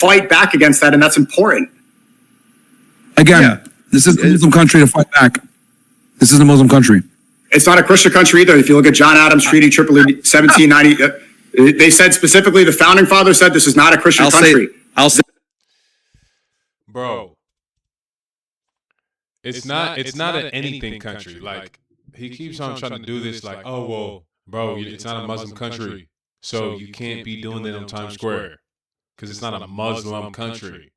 fight back against that, and that's important. Again, this is a Muslim country to fight back. This is a Muslim country. It's not a Christian country either. If you look at John Adams' Treaty 1790, they said specifically, the founding father said this is not a Christian country. I'll say, bro, it's not an anything country. Like, he keeps on trying to do this, like, oh well, bro, it's not a Muslim country, so you can't be doing it on Times Square because it's not a Muslim country.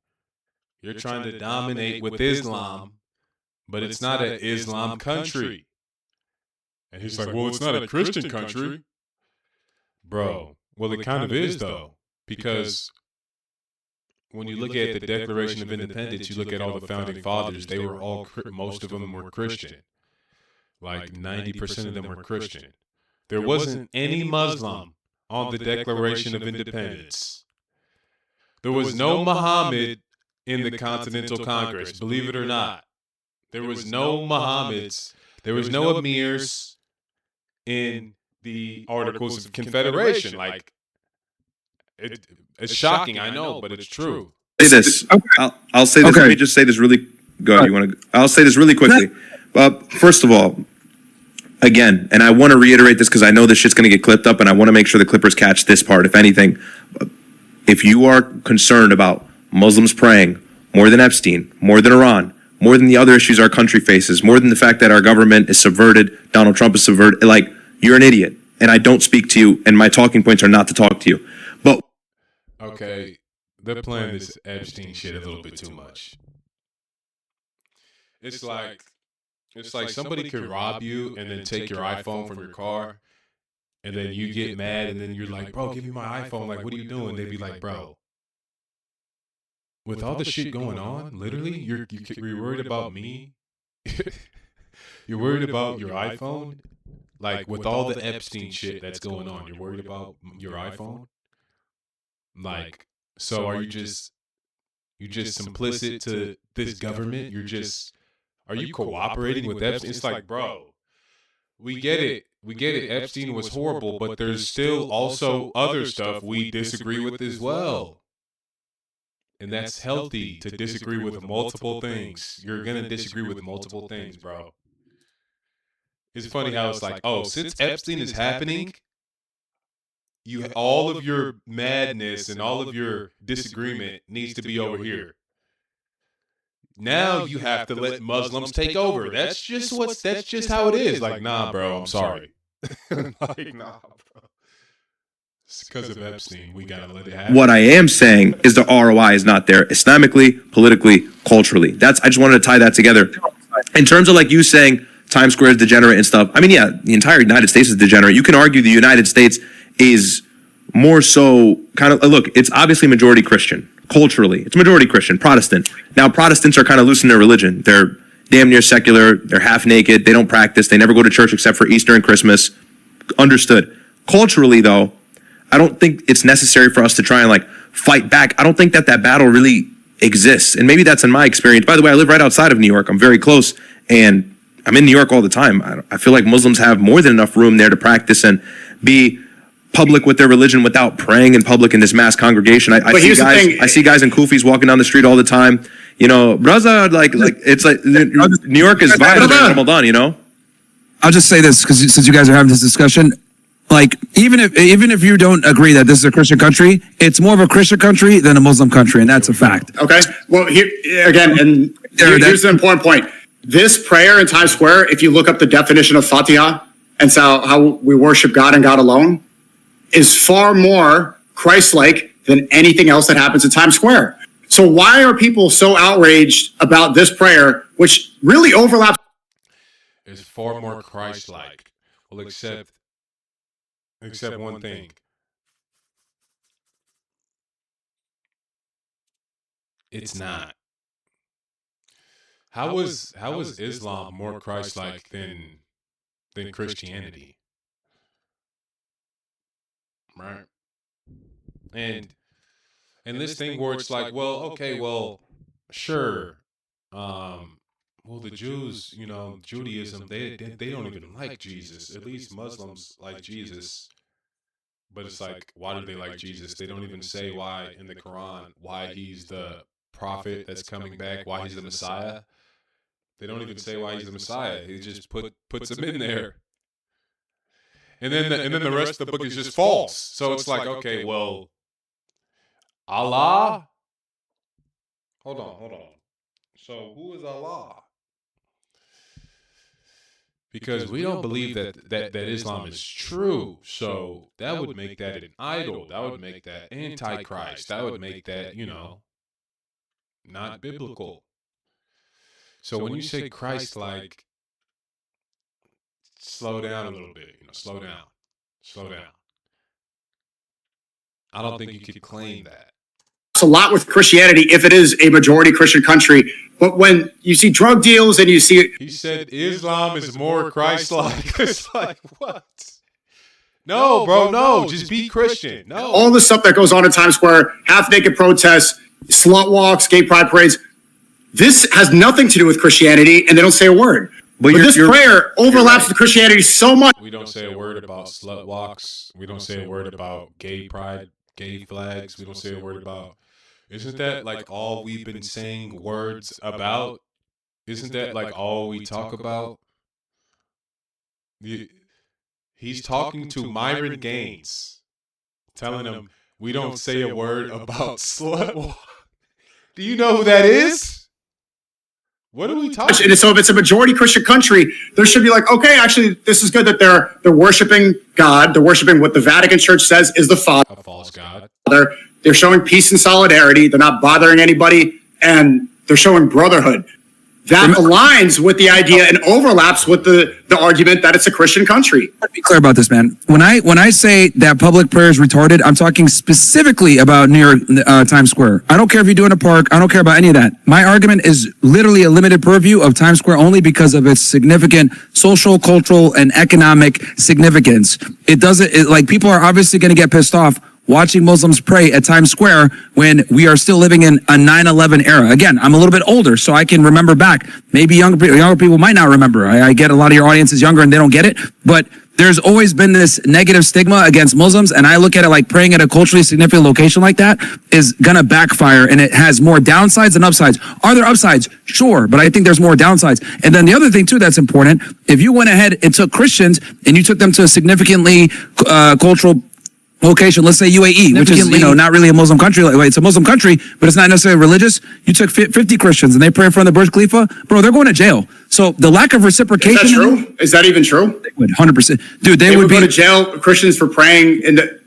You're trying to dominate with Islam, but it's not an Islam country. And he's like, well, it's not a Christian country. Bro, well, it kind of is, though, because when you look at the Declaration of Independence, you look at all the founding fathers, they were all, most of them were Christian. Like 90% of them were Christian. There wasn't any Muslim on the Declaration of Independence. There was no Muhammad in the Continental Congress, believe it or not. There was no Muhammads. There was no Emirs in the Articles of Confederation. Like, it's shocking, I know, but it's true. Say this. I'll say this. Okay. Let me just say this really. Go ahead. You want to? I'll say this really quickly. First of all, again, and I want to reiterate this because I know this shit's going to get clipped up, and I want to make sure the Clippers catch this part. If anything, if you are concerned about Muslims praying more than Epstein, more than Iran, more than the other issues our country faces, more than the fact that our government is subverted, Donald Trump is subverted, like, you're an idiot. And I don't speak to you, and my talking points are not to talk to you. But okay, they're playing this Epstein shit a little bit too much. It's like somebody could rob you and then take your iPhone from your car, and then you get mad, and then you're like, bro, give me my iPhone. Like, what are you doing? They'd be like, bro, with all the shit going on, literally, you're worried about me? You're worried about your iPhone? Like, with all the Epstein shit that's going on, you're worried about your iPhone? Like, so are you just complicit to this government? Are you cooperating with Epstein? It's like, bro, we get it. Epstein was horrible, but there's still also other stuff we disagree with as well. And that's healthy to disagree with multiple things. You're going to disagree with multiple things, bro. It's funny how it's like, oh, since Epstein is happening, all of your madness and all of your disagreement needs to be over here. Now you have to let Muslims take over. That's just how it is. Like, nah, bro, I'm sorry. Like, nah, bro. It's because of Epstein. We gotta let it happen. what I am saying is the ROI is not there, Islamically, politically, culturally. I just wanted to tie that together. In terms of like you saying Times Square is degenerate and stuff, I mean, yeah, the entire United States is degenerate. You can argue the United States is more so kind of, look, it's obviously majority Christian. Culturally, it's majority Christian, Protestant. Now, Protestants are kind of loose in their religion. They're damn near secular. They're half naked. They don't practice. They never go to church except for Easter and Christmas. Understood. Culturally, though, I don't think it's necessary for us to try and like fight back. I don't think that battle really exists. And maybe that's in my experience. By the way, I live right outside of New York. I'm very close, and I'm in New York all the time. I feel like Muslims have more than enough room there to practice and be public with their religion without praying in public in this mass congregation. I see guys in kufis walking down the street all the time. You know, brother, like it's like New York is violent in Ramadan, you know? I'll just say this, because since you guys are having this discussion, like, even if you don't agree that this is a Christian country, it's more of a Christian country than a Muslim country, and that's a fact. Okay. Well, here's the important point. This prayer in Times Square, if you look up the definition of Fatiha and how we worship God and God alone, is far more Christ-like than anything else that happens in Times Square. So why are people so outraged about this prayer, which really overlaps? It's far more Christ-like. Well, except one thing. It's not. How is Islam more Christ-like than Christianity? Right? And this thing where it's like, well, okay, well, sure. Well, the Jews, you know, Judaism, they don't even like Jesus. At least Muslims like Jesus. But it's like, why do they like Jesus? They don't even say why in the Quran, why he's the prophet that's coming back, why he's the Messiah. They don't even say why he's the Messiah. He just puts him in there. And then the rest of the book is just false. So it's like, okay, well, Allah? Hold on. So who is Allah? Because we don't believe that Islam is true. So that would make that an idol. That would make that antichrist. That would make that, not biblical. So when you say Christ-like, slow down a little bit. Slow down. I don't think you could claim that. It's a lot with Christianity if it is a majority Christian country. But when you see drug deals and you see... He said Islam is more Christ-like. It's like, what? No, bro, no. Just be Christian. No. All the stuff that goes on in Times Square, half-naked protests, slut walks, gay pride parades, this has nothing to do with Christianity, and they don't say a word. But this prayer overlaps with Christianity so much. We don't say a word about slut walks. We don't say a word about gay pride, gay flags. We don't say a word about... Isn't that like all we've been saying words about? Isn't that like all we talk about? He's talking to Myron Gaines, telling him we don't say a word about slut walk. Do you know who that is? What are we talking about? And so if it's a majority Christian country, there should be like, okay, actually, this is good that they're worshiping God. They're worshiping what the Vatican Church says is the Father. A false God. They're showing peace and solidarity. They're not bothering anybody, and they're showing brotherhood. That aligns with the idea and overlaps with the argument that it's a Christian country. Let's be clear about this, man. When I say that public prayer is retarded, I'm talking specifically about near Times Square. I don't care if you do it in a park. I don't care about any of that. My argument is literally a limited purview of Times Square only because of its significant social, cultural, and economic significance. It doesn't, like, people are obviously going to get pissed off watching Muslims pray at Times Square when we are still living in a 9/11 era. Again, I'm a little bit older, so I can remember back. Maybe younger people might not remember. I get a lot of your audience is younger and they don't get it, but there's always been this negative stigma against Muslims, and I look at it like praying at a culturally significant location like that is gonna backfire, and it has more downsides than upsides. Are there upsides? Sure, but I think there's more downsides. And then the other thing too that's important, if you went ahead and took Christians and you took them to a significantly cultural location, let's say UAE, which is, not really a Muslim country. It's a Muslim country, but it's not necessarily religious. You took 50 Christians and they pray in front of the Burj Khalifa, bro, they're going to jail. So the lack of reciprocation. Is that true? Is that even true? They would, 100%. Dude, they would go to jail, Christians, for praying in the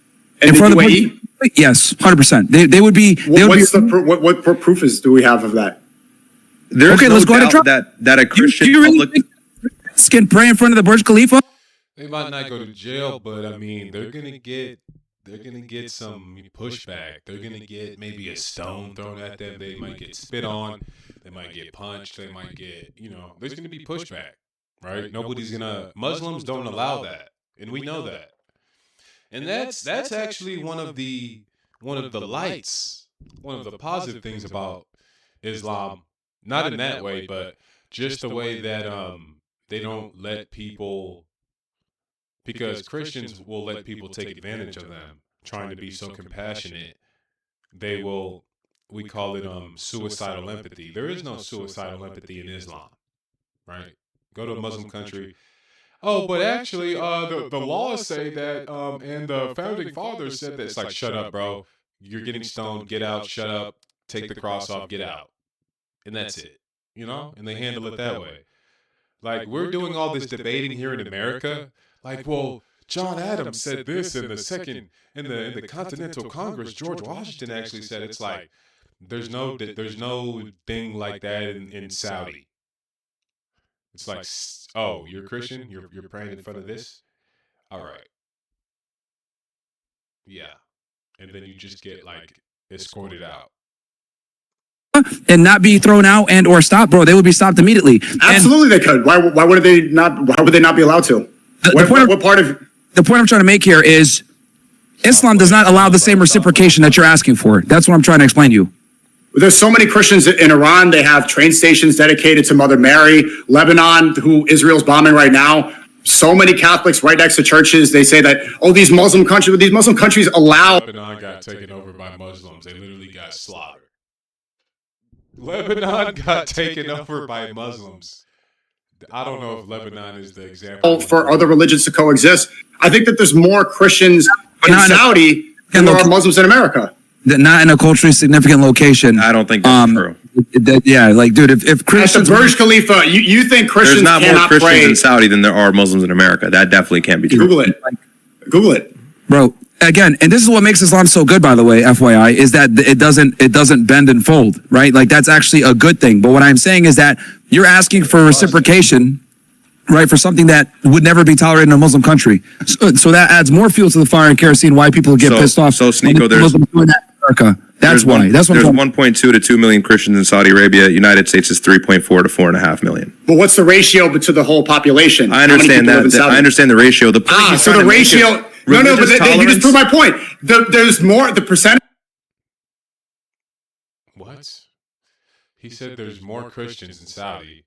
UAE? Yes, 100%. They would be. What proof do we have of that? There's no doubt that a Christian public can pray in front of the Burj Khalifa. They might not go to jail, but I mean, they're gonna get some pushback. They're gonna get maybe a stone thrown at them. They might get spit on. They might get punched. They might get, there's gonna be pushback, right? Muslims don't allow that, and we know that. And that's actually one of the lights, one of the positive things about Islam. Not in that way, but just the way that they don't let people. Because Christians will let people take advantage of them, trying to be so compassionate. We call it suicidal empathy. There is no suicidal empathy in Islam, right? Go to a Muslim country. Oh, but actually, the laws say that, and the founding fathers said that. It's like, shut up, bro. You're getting stoned. Get out. Shut up. Take the cross off. Get out. And that's it, And they handle it that way. Like, we're doing all this debating here in America. Like, well, John Adams said this in the Continental Congress. George Washington actually said it's like there's no thing like that in Saudi. It's like, oh, you're a Christian, you're praying in front of this. All right, yeah, and then you just get like escorted out. And not be thrown out and or stopped, bro. They would be stopped immediately. Absolutely, they could. Why would they not? Why would they not be allowed to? The point I'm trying to make here is Islam does not allow the same reciprocation that you're asking for. That's what I'm trying to explain to you. There's so many Christians in Iran. They have train stations dedicated to Mother Mary. Lebanon, who Israel's bombing right now. so many Catholics right next to churches. They say that, these Muslim countries allow. Lebanon got taken over by Muslims. They literally got slaughtered. Lebanon got taken over by Muslims. I don't know if Lebanon is the example For other religions to coexist. I think that there's more Christians in Saudi than there are Muslims in America. Not in a culturally significant location. I don't think that's true. Yeah, like, dude, if Christians... At the Burj Khalifa, you think Christians There's not more cannot Christians pray. in Saudi than there are Muslims in America. That definitely can't be true. Google it. Bro, again, and this is what makes Islam so good, by the way, FYI, is that it doesn't bend and fold, right? Like, that's actually a good thing. But what I'm saying is that you're asking for reciprocation, right, for something that would never be tolerated in a Muslim country. So that adds more fuel to the fire and kerosene why people get pissed off. So, Sneako, there's... Muslims doing that in America. That's why. That's what there's 1.2 to 2 million Christians in Saudi Arabia. United States is 3.4 to 4.5 million. But what's the ratio to the whole population? I understand that. I understand the ratio. The point so the ratio. No, but you just proved my point. There's more. The percentage. What? He said there's more Christians in Saudi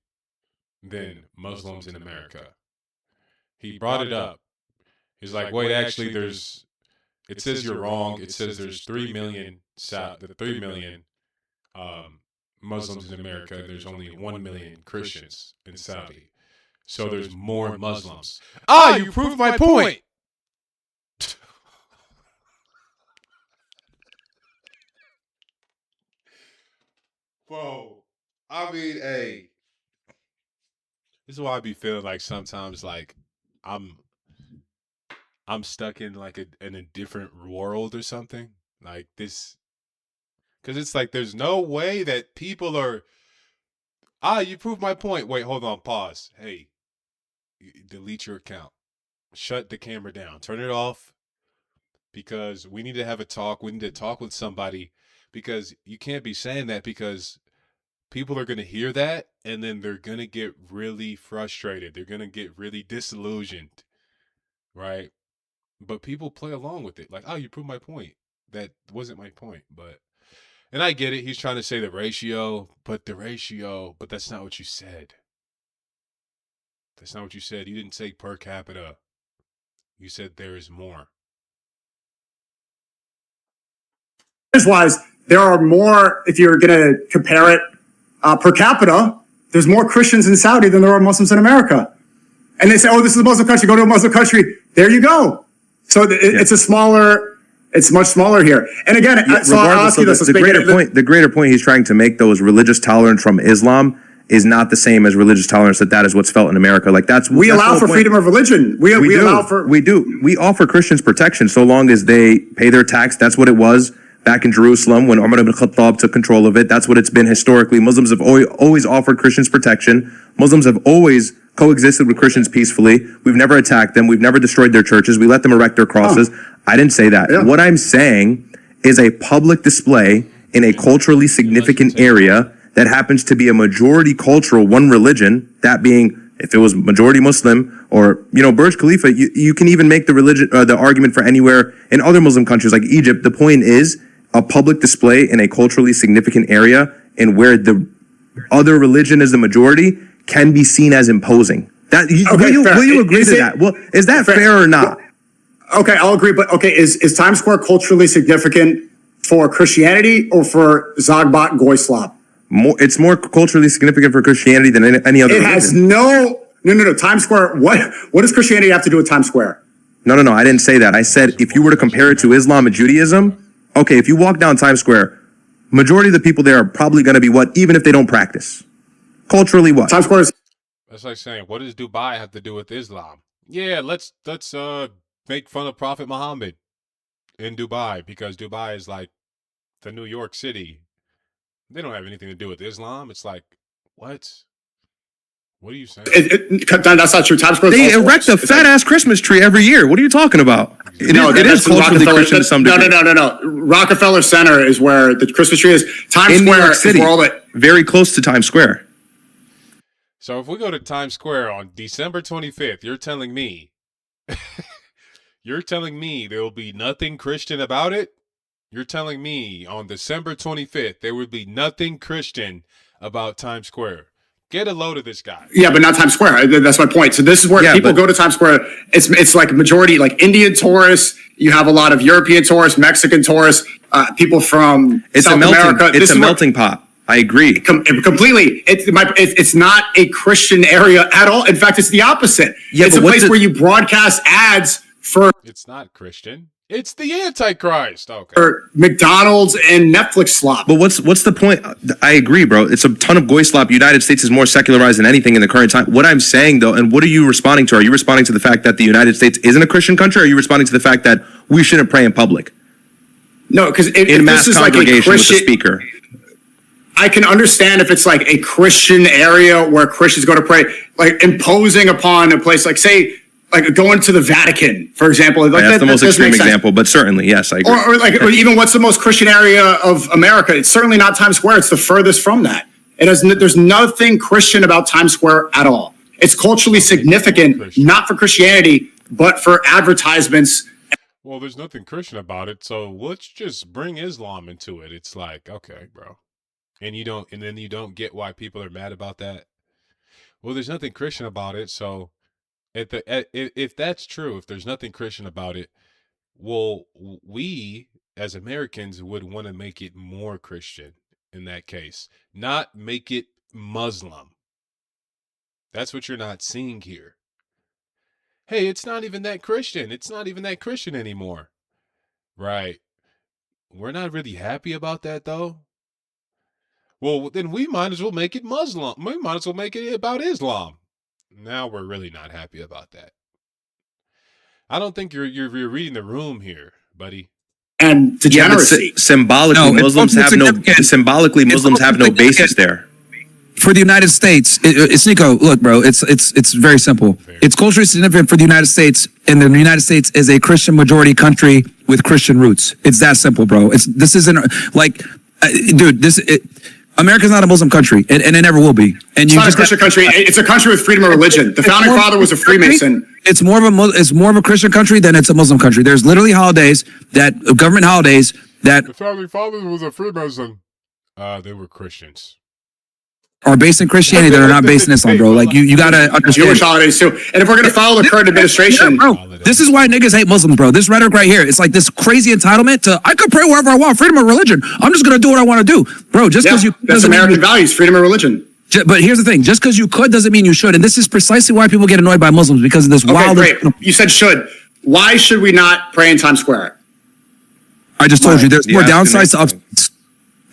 than Muslims in America. He brought it up. He's like, wait, actually, it says you're wrong. It says there's 3 million Muslims in America. And there's only 1 million Christians in Saudi. So there's more Muslims. You proved my point. Whoa. I mean, hey. This is why I be feeling like sometimes like I'm stuck in like in a different world or something. Like this, because it's like there's no way that people are. You proved my point. Wait, hold on, pause. Hey, delete your account. Shut the camera down. Turn it off. Because we need to have a talk. We need to talk with somebody. Because you can't be saying that because people are going to hear that and then they're going to get really frustrated. They're going to get really disillusioned. Right? But people play along with it. Like, you proved my point. That wasn't my point. And I get it. He's trying to say the ratio, but that's not what you said. That's not what you said. You didn't say per capita. You said there is more. Wise, there are more, if you're going to compare it per capita, there's more Christians in Saudi than there are Muslims in America. And they say, this is a Muslim country, go to a Muslim country. There you go. So it's much smaller here. And again, so I'll ask you this. The greater point he's trying to make, though, is religious tolerance from Islam is not the same as religious tolerance. That is what's felt in America. Like we allow for freedom of religion. We do. We offer Christians protection so long as they pay their tax. That's what it was back in Jerusalem when Umar ibn Khattab took control of it. That's what it's been historically. Muslims have always offered Christians protection. Muslims have always coexisted with Christians peacefully. We've never attacked them. We've never destroyed their churches. We let them erect their crosses. I didn't say that. Yeah. What I'm saying is a public display in a culturally significant area that happens to be a majority cultural, one religion, that being, if it was majority Muslim or, Burj Khalifa, you can even make the argument for anywhere in other Muslim countries like Egypt. The point is a public display in a culturally significant area and where the other religion is the majority can be seen as imposing. Will you agree to that? Well, is that fair or not? Okay, I'll agree. But is Times Square culturally significant for Christianity or for Zagbat Goyslop? It's more culturally significant for Christianity than any other religion. It has no. Times Square. What does Christianity have to do with Times Square? No. I didn't say that. I said if you were to compare it to Islam and Judaism, okay, if you walk down Times Square, majority of the people there are probably going to be what, even if they don't practice. Culturally, what? Times Square is. That's like saying, what does Dubai have to do with Islam? Yeah, let's make fun of Prophet Muhammad in Dubai because Dubai is like the New York City. They don't have anything to do with Islam. It's like, what? What are you saying? That's not true. Times Square. They erect a fat ass Christmas tree every year. What are you talking about? It is culturally Christian to some degree. No. Rockefeller Center is where the Christmas tree is. Times Square New York City, is where all that. Very close to Times Square. So if we go to Times Square on December 25th, you're telling me there will be nothing Christian about it? You're telling me on December 25th there would be nothing Christian about Times Square? Get a load of this guy. Yeah, but not Times Square. That's my point. So this is where people go to Times Square. It's like a majority like Indian tourists. You have a lot of European tourists, Mexican tourists, people from South America. It's a melting pot. I agree. Completely. It's not a Christian area at all. In fact, it's the opposite. Yeah, it's a place where you broadcast ads for. It's not Christian. It's the Antichrist. Okay. For McDonald's and Netflix slop. But what's the point? I agree, bro. It's a ton of goy slop. United States is more secularized than anything in the current time. What I'm saying, though, and what are you responding to? Are you responding to the fact that the United States isn't a Christian country? Or are you responding to the fact that we shouldn't pray in public? No, because in mass congregation with the speaker. I can understand if it's like a Christian area where Christians go to pray, like imposing upon a place, like say, like going to the Vatican, for example. Like that's the most extreme example, but certainly, yes, I agree. Or even what's the most Christian area of America? It's certainly not Times Square. It's the furthest from that. There's nothing Christian about Times Square at all. It's culturally significant, not for Christianity, but for advertisements. Well, there's nothing Christian about it, so let's just bring Islam into it. It's like, okay, bro. And then you don't get why people are mad about that. Well, there's nothing Christian about it, so if that's true, if there's nothing Christian about it, well, we as Americans would want to make it more Christian in that case, not make it Muslim. That's what you're not seeing here. Hey, it's not even that Christian. It's not even that Christian anymore. Right. We're not really happy about that, though. Well, then we might as well make it Muslim. We might as well make it about Islam. Now we're really not happy about that. I don't think you're reading the room here, buddy. And degeneracy. Symbolically, Muslims have no basis there. For the United States, Sneako, look, bro, it's very simple. It's culturally significant for the United States, and the United States is a Christian majority country with Christian roots. It's that simple, bro. This isn't like, dude, America's not a Muslim country, and it never will be. And it's not a Christian country. It's a country with freedom of religion. The founding father was a Freemason. It's more of a Christian country than it's a Muslim country. There's literally government holidays that the founding father was a Freemason. They were Christians. Are based in Christianity that are not based in Islam, bro. Like you gotta understand. Jewish holidays too. And if we're gonna follow the current administration, bro, this is why niggas hate Muslims, bro. This rhetoric right here, it's like this crazy entitlement to I could pray wherever I want, freedom of religion. I'm just gonna do what I want to do, bro. Just because that's American values, freedom of religion. But here's the thing: just because you could doesn't mean you should. And this is precisely why people get annoyed by Muslims because of this wild. Great. You said should. Why should we not pray in Times Square? I just told you there's more downsides to upsides.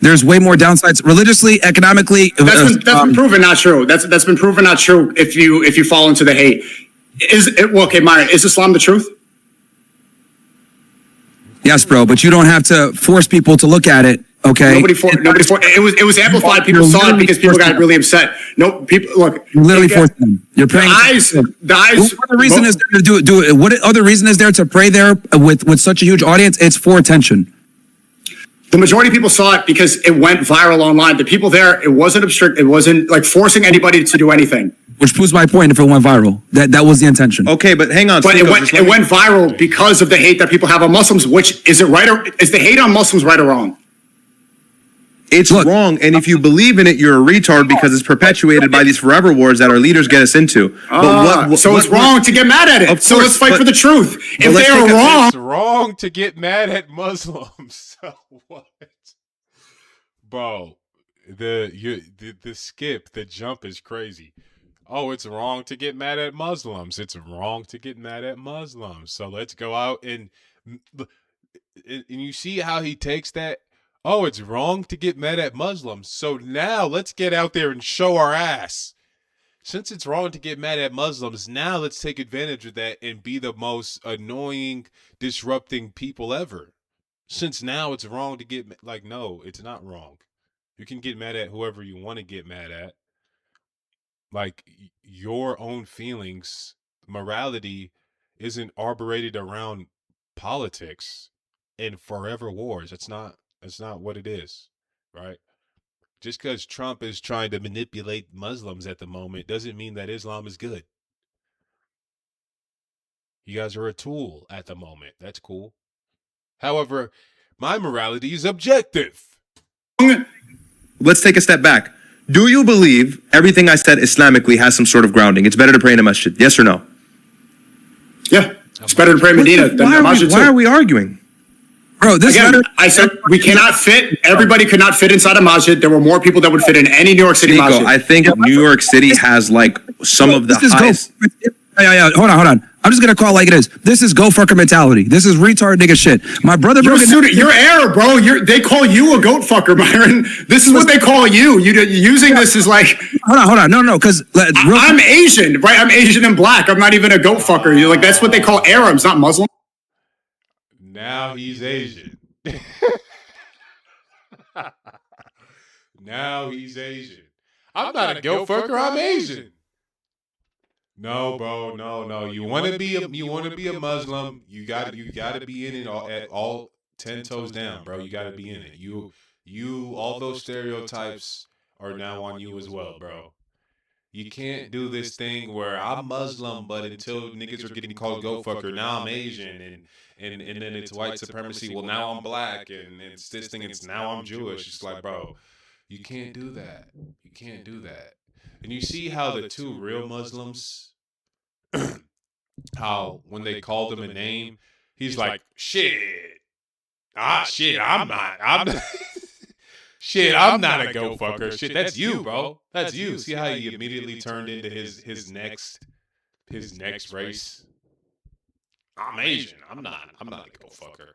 There's way more downsides religiously, economically. That's been proven not true. That's been proven not true if you fall into the hate. Okay, Myron, is Islam the truth? Yes, bro, but you don't have to force people to look at it. Okay. It was amplified. People saw it because people got really upset. No, people look. You literally forced them. You're praying. The eyes. What other reason is there to do it? What other reason is there to pray there with such a huge audience? It's for attention. The majority of people saw it because it went viral online. The people there, it wasn't obstruct. It wasn't like forcing anybody to do anything. Which proves my point. If it went viral, that was the intention. Okay, but hang on. But it went viral because of the hate that people have on Muslims. Which is it right or is the hate on Muslims right or wrong? It's wrong, and if you believe in it, you're a retard because it's perpetuated by these forever wars that our leaders get us into. So it's wrong to get mad at it. So let's fight for the truth. If they are wrong, it's wrong to get mad at Muslims. So what, bro? The jump is crazy. Oh, it's wrong to get mad at Muslims. It's wrong to get mad at Muslims. So let's go out and you see how he takes that. Oh, it's wrong to get mad at Muslims. So now let's get out there and show our ass. Since it's wrong to get mad at Muslims, now let's take advantage of that and be the most annoying, disrupting people ever. Since now it's wrong to get, like, no, it's not wrong. You can get mad at whoever you want to get mad at. Like, your own feelings, morality isn't arborated around politics and forever wars. That's not what it is, right? Just because Trump is trying to manipulate Muslims at the moment doesn't mean that Islam is good. You guys are a tool at the moment. That's cool. However, my morality is objective. Let's take a step back. Do you believe everything I said Islamically has some sort of grounding? It's better to pray in a masjid. Yes or no? Yeah, it's better to pray in Medina than the masjid. Why are we arguing? Bro, this Again, letter, I said we cannot fit. Everybody could not fit inside a masjid. There were more people that would fit in any New York City Nico, masjid. I think New York City has like some of the this is highest. Yeah. Hold on. I'm just gonna call it like it is. This is go fucker mentality. This is retard nigga shit. My brother broke it. You're error, bro. They call you a goat fucker, Myron. This is what they call you. You're using this as like. Hold on. No, because I'm Asian, right? I'm Asian and black. I'm not even a goat fucker. You're like, that's what they call Arabs, not Muslim. Now he's Asian. Now he's Asian. I'm not a goat fucker. I'm Asian. No, bro. No. You want to be a Muslim. You got to be in it all 10 toes down, bro. You got to be in it. You all those stereotypes are now on you as well, bro. You can't do this thing where I'm Muslim, but until niggas are getting called goat fucker, now I'm Asian, and then it's white supremacy. Well, now I'm black, and it's this thing. It's now I'm Jewish. It's like, bro, you can't do that. You can't do that. And you see how the two real Muslims, how when they called him a name, he's like, shit, I'm not. Shit, I'm not a go fucker. Shit, that's you, bro. That's you. See how he immediately turned into his next race? I'm Asian. I'm not a go fucker.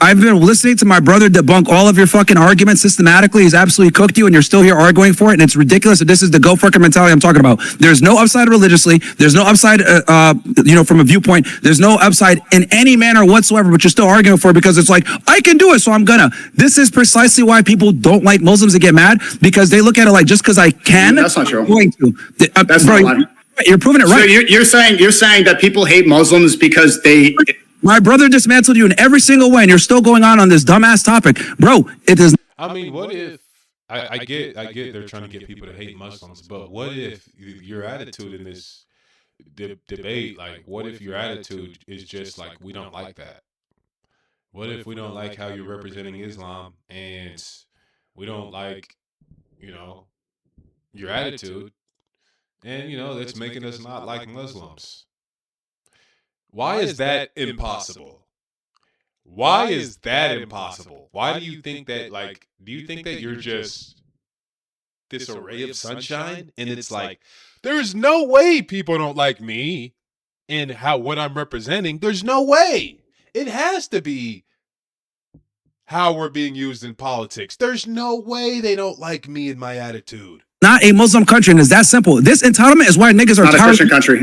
I've been listening to my brother debunk all of your fucking arguments systematically. He's absolutely cooked you, and you're still here arguing for it. And it's ridiculous that this is the go fucker mentality I'm talking about. There's no upside religiously. There's no upside, from a viewpoint. There's no upside in any manner whatsoever. But you're still arguing for it because it's like, I can do it, so I'm gonna. This is precisely why people don't like Muslims and get mad, because they look at it like, just because I can, That's not true. I'm going to. That's bro, not right. You're proving it right. So you're saying that people hate Muslims because they. My brother dismantled you in every single way, and you're still going on this dumbass topic, bro. It is. I mean, what if I get they're trying to get people to hate Muslims, but what if your attitude in this debate, like, what if your attitude is just like, we don't like that? What if we don't like how you're representing Islam, and we don't like, your attitude, and that's making us not like Muslims? Why is that impossible? Why is that impossible? Why do you think that, do you think that you're just this array of sunshine, and it's like, there's no way people don't like me and what I'm representing? There's no way. It has to be how we're being used in politics. There's no way they don't like me and my attitude. Not a Muslim country, and it's that simple. This entitlement is why niggas are Not a tired. Christian country.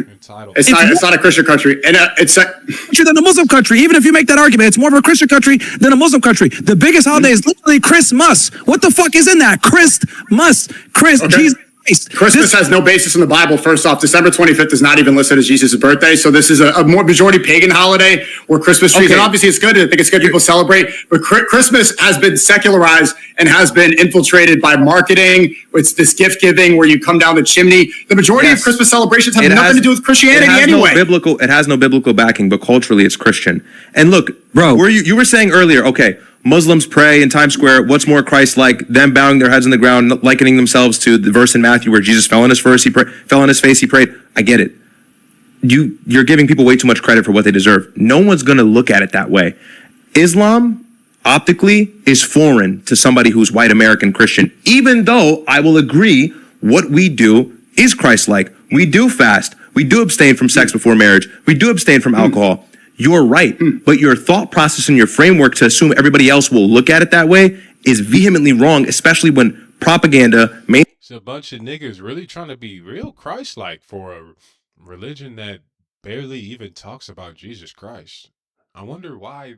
It's not a Christian country, and it's than a Muslim country. Even if you make that argument, it's more of a Christian country than a Muslim country. The biggest holiday is literally Christmas. What the fuck is in that? Christmas. Okay. Jesus Christ. Christmas has no basis in the Bible. First off, December 25th is not even listed as Jesus' birthday. So this is a more majority pagan holiday where Christmas trees, and obviously it's good. I think it's good people celebrate, but Christmas has been secularized and has been infiltrated by marketing. It's this gift giving where you come down the chimney. The majority of Christmas celebrations have nothing to do with Christianity anyway. It has no biblical backing, but culturally it's Christian. And look, bro, you were saying earlier, okay, Muslims pray in Times Square. What's more Christ-like? Them bowing their heads on the ground, likening themselves to the verse in Matthew where Jesus fell on his face, he prayed. I get it. You're giving people way too much credit for what they deserve. No one's going to look at it that way. Islam, optically, is foreign to somebody who's white American Christian, even though I will agree what we do is Christ-like. We do fast. We do abstain from sex before marriage. We do abstain from alcohol. You're right, but your thought process and your framework to assume everybody else will look at it that way is vehemently wrong, especially when propaganda... It's a bunch of niggas really trying to be real Christ-like for a religion that barely even talks about Jesus Christ. I wonder why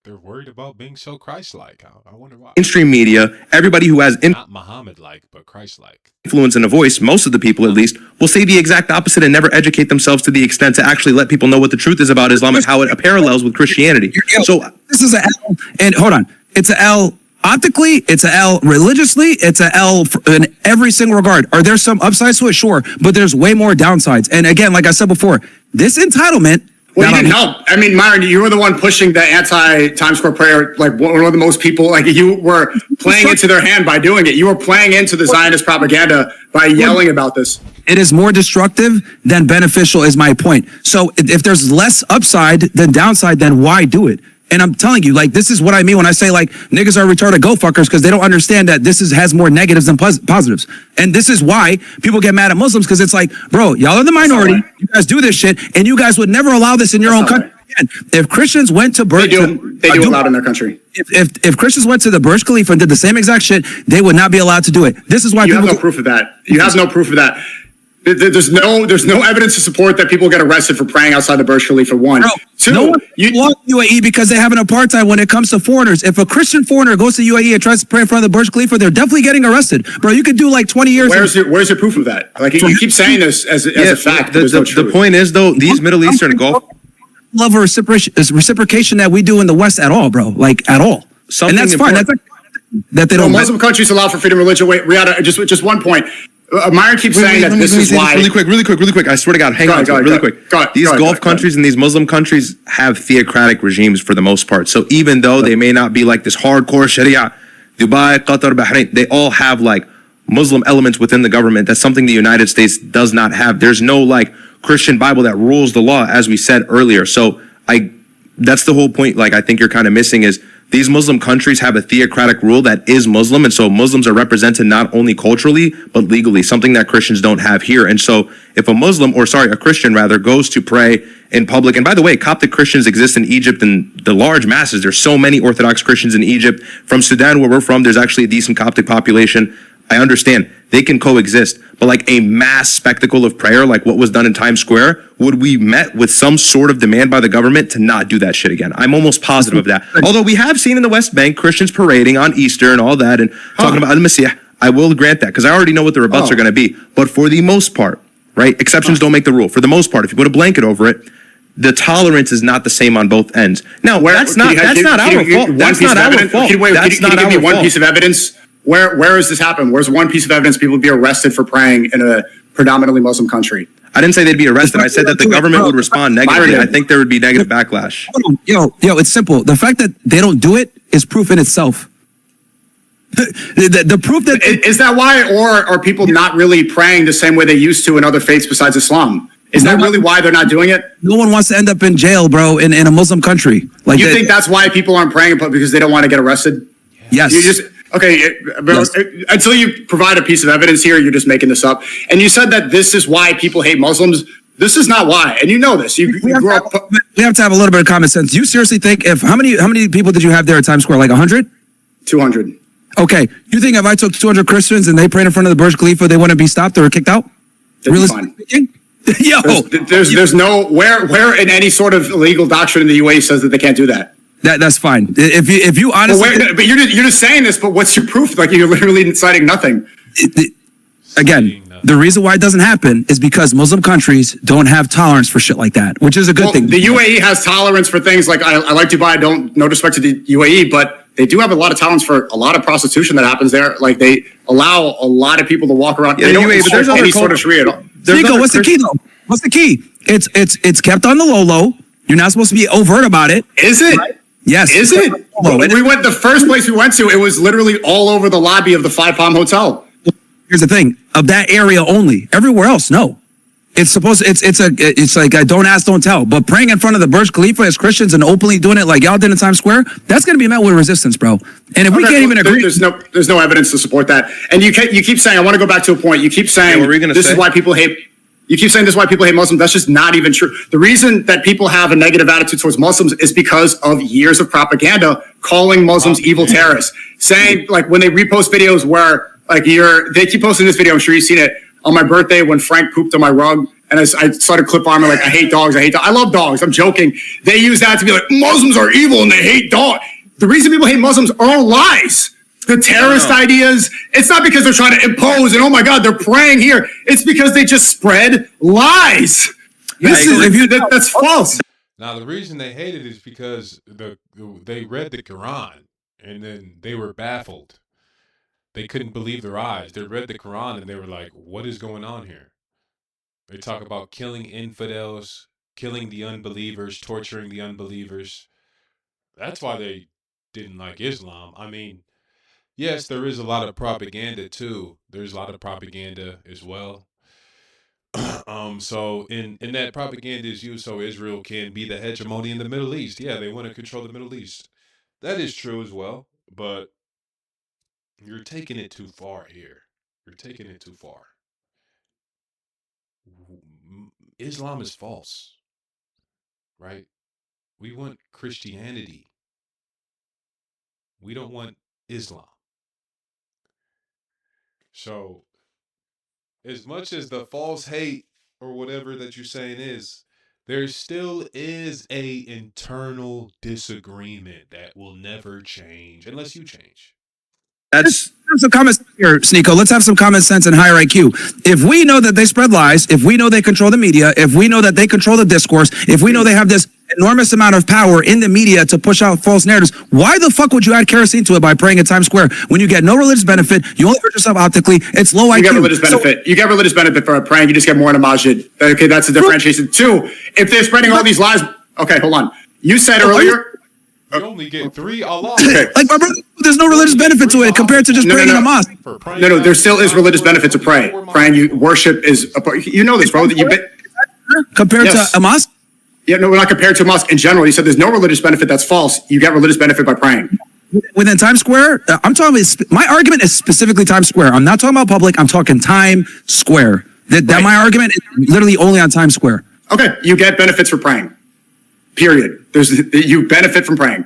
they're worried about being so Christ-like. I wonder why. Mainstream media, everybody who has... Not Muhammad-like, but Christ-like. ...influence and a voice, most of the people at least, will say the exact opposite and never educate themselves to the extent to actually let people know what the truth is about Islam and how it parallels with Christianity. So this is an L, and hold on, it's an L optically, it's an L religiously, it's an L in every single regard. Are there some upsides to it? Sure, but there's way more downsides. And again, like I said before, this entitlement Well, you didn't help. I mean, Myron, you were the one pushing the anti-Times Square prayer, like one of the most people, like you were playing into their hand by doing it. You were playing into the Zionist propaganda by yelling about this. It is more destructive than beneficial is my point. So if there's less upside than downside, then why do it? And I'm telling you, like, this is what I mean when I say, like, niggas are retarded go fuckers, because they don't understand that this has more negatives than positives. And this is why people get mad at Muslims, because it's like, bro, y'all are the minority. You guys do this shit, and you guys would never allow this in your own country. Again, if Christians went to They do allow it in their country. If Christians went to the Burj Khalifa and did the same exact shit, they would not be allowed to do it. This is why You have no proof of that. You have no proof of that. There's no evidence to support that people get arrested for praying outside the Burj Khalifa. One, Bro, two. No one wants UAE because they have an apartheid when it comes to foreigners. If a Christian foreigner goes to UAE and tries to pray in front of the Burj Khalifa, they're definitely getting arrested. Bro, you could do like 20 years. Where's your proof of that? Like you keep saying this as a fact. The point is though, these Middle Eastern Gulf love a reciprocation that we do in the West at all, bro. Like at all. And that's fine. That's that they don't. Muslim countries allow for freedom of religion. Wait, Riyadh, just one point. Myron keeps saying that this is why. Really quick. I swear to God, hang on really quick. These Gulf countries and these Muslim countries have theocratic regimes for the most part. So even though they may not be like this hardcore Sharia, Dubai, Qatar, Bahrain, they all have like Muslim elements within the government. That's something the United States does not have. There's no like Christian Bible that rules the law, as we said earlier. So that's the whole point. Like I think you're kind of missing is these Muslim countries have a theocratic rule that is Muslim. And so Muslims are represented not only culturally, but legally, something that Christians don't have here. And so if a Christian rather, goes to pray in public, and by the way, Coptic Christians exist in Egypt in the large masses. There's so many Orthodox Christians in Egypt. From Sudan, where we're from, there's actually a decent Coptic population. I understand they can coexist, but like a mass spectacle of prayer, like what was done in Times Square, would we met with some sort of demand by the government to not do that shit again? I'm almost positive of that. Although we have seen in the West Bank Christians parading on Easter and all that and talking about Al-Masih, I will grant that because I already know what the rebuts are going to be. But for the most part, right, exceptions don't make the rule. For the most part, if you put a blanket over it, the tolerance is not the same on both ends. Now, that's not our fault. That's not our fault. Can you give me one piece of evidence? Where has this happened? Where's one piece of evidence people would be arrested for praying in a predominantly Muslim country? I didn't say they'd be arrested. I said that the government would respond negatively. I think there would be negative backlash. Yo, it's simple. The fact that they don't do it is proof in itself. The proof that is that why, or are people not really praying the same way they used to in other faiths besides Islam? Is that really why they're not doing it? No one wants to end up in jail, bro, in a Muslim country. Like you think that's why people aren't praying because they don't want to get arrested? Yes. You just. Okay, until you provide a piece of evidence here, you're just making this up. And you said that this is why people hate Muslims. This is not why, and you know this. We have to have a little bit of common sense. You seriously think how many people did you have there at Times Square? Like 100? 200. Okay, you think if I took 200 Christians and they prayed in front of the Burj Khalifa, they wouldn't be stopped or kicked out? Really fine. Yo, there's no where in any sort of legal doctrine in the UAE says that they can't do that. That's fine. If you honestly, but you're just saying this. But what's your proof? Like you're literally citing nothing. Again, the reason why it doesn't happen is because Muslim countries don't have tolerance for shit like that, which is a good thing. The UAE has tolerance for things like I like Dubai. No disrespect to the UAE, but they do have a lot of tolerance for a lot of prostitution that happens there. Like they allow a lot of people to walk around. Yeah, they don't UAE, but there's any sort of Sharia at all. Sneako, what's the key though? What's the key? It's kept on the low. You're not supposed to be overt about it. Is it? Right? Yes. Is it? The first place we went to, it was literally all over the lobby of the Five Palm Hotel. Here's the thing, of that area only. Everywhere else, no. It's like a don't ask, don't tell. But praying in front of the Burj Khalifa as Christians and openly doing it like y'all did in Times Square, that's going to be met with resistance, bro. And if we can't even agree, there's no evidence to support that. And you keep saying, I want to go back to a point. You keep saying this is why people hate. You keep saying this is why people hate Muslims. That's just not even true. The reason that people have a negative attitude towards Muslims is because of years of propaganda calling Muslims evil terrorists. Saying, like, when they repost videos where, like, they keep posting this video, I'm sure you've seen it, on my birthday when Frank pooped on my rug, and I started clip armor, like, I hate dogs, I love dogs, I'm joking. They use that to be like, Muslims are evil and they hate dogs. The reason people hate Muslims are all lies. The terrorist ideas, it's not because they're trying to impose and, oh my God, they're praying here. It's because they just spread lies. That's false. Now, the reason they hate it is because they read the Quran and then they were baffled. They couldn't believe their eyes. They read the Quran and they were like, what is going on here? They talk about killing infidels, killing the unbelievers, torturing the unbelievers. That's why they didn't like Islam. I mean, yes, there is a lot of propaganda too. There's a lot of propaganda as well. So in that propaganda is used so Israel can be the hegemony in the Middle East. Yeah, they want to control the Middle East. That is true as well, but you're taking it too far here. You're taking it too far. Islam is false, right? We want Christianity. We don't want Islam. So, as much as the false hate or whatever that you're saying is, there still is a internal disagreement that will never change unless you change. That's Have some common sense here, Sneako. Let's have some common sense and higher IQ. If we know that they spread lies, if we know they control the media, if we know that they control the discourse, if we know they have this enormous amount of power in the media to push out false narratives, why the fuck would you add kerosene to it by praying at Times Square when you get no religious benefit? You only hurt yourself optically. It's low IQ. You get religious benefit. You get religious benefit for praying. You just get more in a masjid. Okay, that's the differentiation. Two, if they're spreading all these lies. Okay, hold on. You said earlier. You only get 3 Allah. Like my brother, there's no religious benefit to it compared to just praying in a mosque. No, there still is religious benefit to pray. Praying, you worship is. You know this, bro. Compared Yes. to a mosque? Yeah, no, we're not compared to a mosque in general. You said there's no religious benefit. That's false. You get religious benefit by praying. Within Times Square, I'm talking about, my argument is specifically Times Square. I'm not talking about public. I'm talking Times Square. That my argument is literally only on Times Square. Okay, you get benefits for praying. Period. You benefit from praying.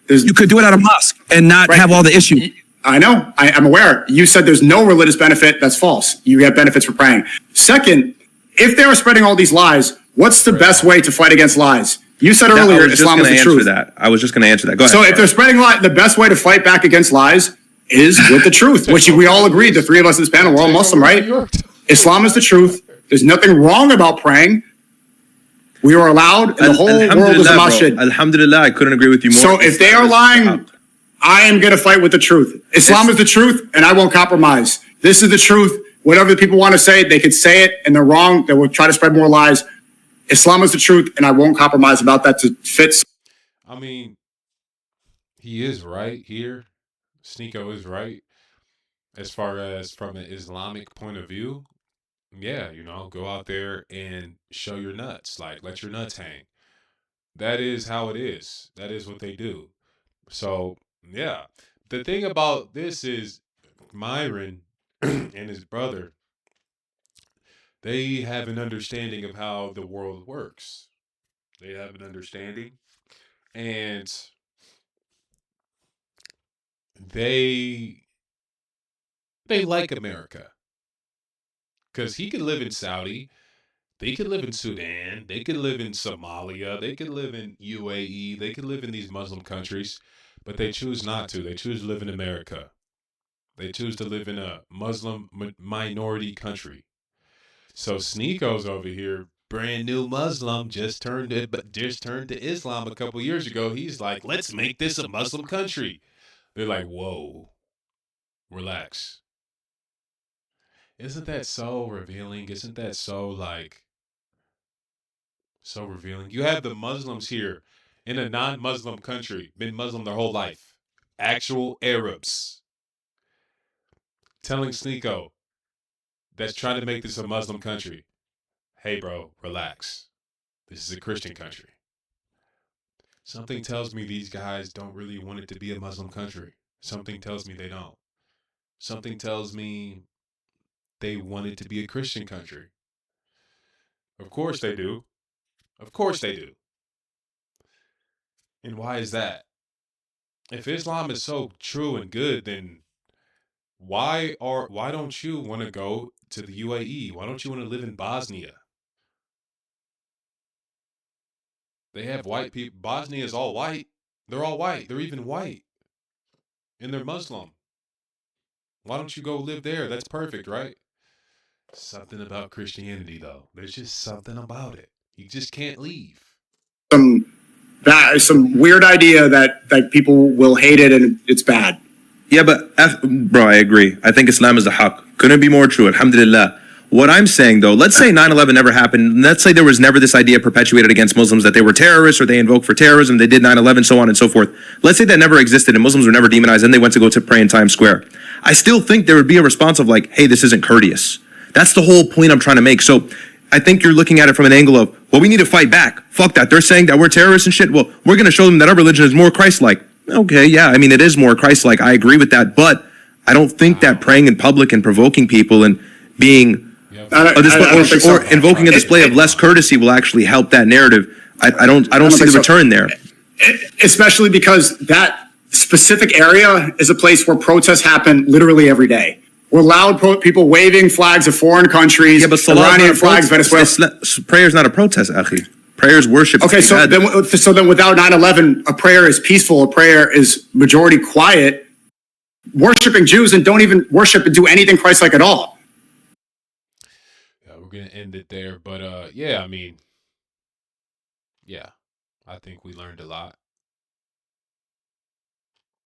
You could do it at a mosque and not have all the issues. I know. I'm aware. You said there's no religious benefit. That's false. You get benefits for praying. Second, if they were spreading all these lies, what's the best way to fight against lies? You said earlier Islam is the truth. I was just going to answer that. Go ahead. So if they're spreading lies, the best way to fight back against lies is with the truth, which we all agree. The three of us in this panel, we're all Muslim, right? Islam is the truth. There's nothing wrong about praying. We are allowed, and the whole world is a masjid. Alhamdulillah, I couldn't agree with you more. So if they are lying, I am going to fight with the truth. Islam is the truth, and I won't compromise. This is the truth. Whatever the people want to say, they could say it, and they're wrong. They will try to spread more lies. Islam is the truth, and I won't compromise about that to fit. I mean, he is right here. Sneako is right. As far as from an Islamic point of view, yeah, go out there and show your nuts. Like, let your nuts hang. That is how it is. That is what they do. So, yeah. The thing about this is Myron and his brother, they have an understanding of how the world works. They have an understanding. And they like America. Because he could live in Saudi, they could live in Sudan, they could live in Somalia, they could live in UAE, they could live in these Muslim countries, but they choose not to. They choose to live in America. They choose to live in a Muslim minority country. So Sneako's over here, brand new Muslim, just turned to Islam a couple years ago. He's like, let's make this a Muslim country. They're like, whoa, relax. Isn't that so revealing? Isn't that so revealing? You have the Muslims here in a non-Muslim country, been Muslim their whole life. Actual Arabs telling Sneako that's trying to make this a Muslim country, hey bro, relax. This is a Christian country. Something tells me these guys don't really want it to be a Muslim country. Something tells me they don't. Something tells me they want it to be a Christian country. Of course they do. Of course they do. And why is that? If Islam is so true and good, then why don't you want to go to the UAE? Why don't you want to live in Bosnia? They have white people. Bosnia is all white. They're all white. They're even white. And they're Muslim. Why don't you go live there? That's perfect, right? Something about Christianity, though. There's just something about it. You just can't leave. Some weird idea that people will hate it and it's bad. Yeah, but bro, I agree. I think Islam is the haqq. Couldn't be more true. Alhamdulillah. What I'm saying, though, let's say 9/11 never happened. Let's say there was never this idea perpetuated against Muslims that they were terrorists or they invoked for terrorism, they did 9/11, so on and so forth. Let's say that never existed and Muslims were never demonized and they went to go to pray in Times Square. I still think there would be a response of like, hey, this isn't courteous. That's the whole point I'm trying to make. So I think you're looking at it from an angle of, well, we need to fight back. Fuck that. They're saying that we're terrorists and shit. Well, we're going to show them that our religion is more Christ-like. Okay, yeah, I mean, it is more Christ-like. I agree with that. But I don't think that praying in public and provoking people and being or invoking a display of less courtesy will actually help that narrative. I don't see the return there. Especially because that specific area is a place where protests happen literally every day. We're loud people waving flags of foreign countries, Yeah, but Iranian flags, Venezuela. Prayer is not a protest, Akhi. Prayer is worship. Okay, so then without 9/11, a prayer is peaceful, a prayer is majority quiet. Worshipping Jews and don't even worship and do anything Christ-like at all. Yeah, we're gonna end it there, but yeah, I mean, yeah, I think we learned a lot.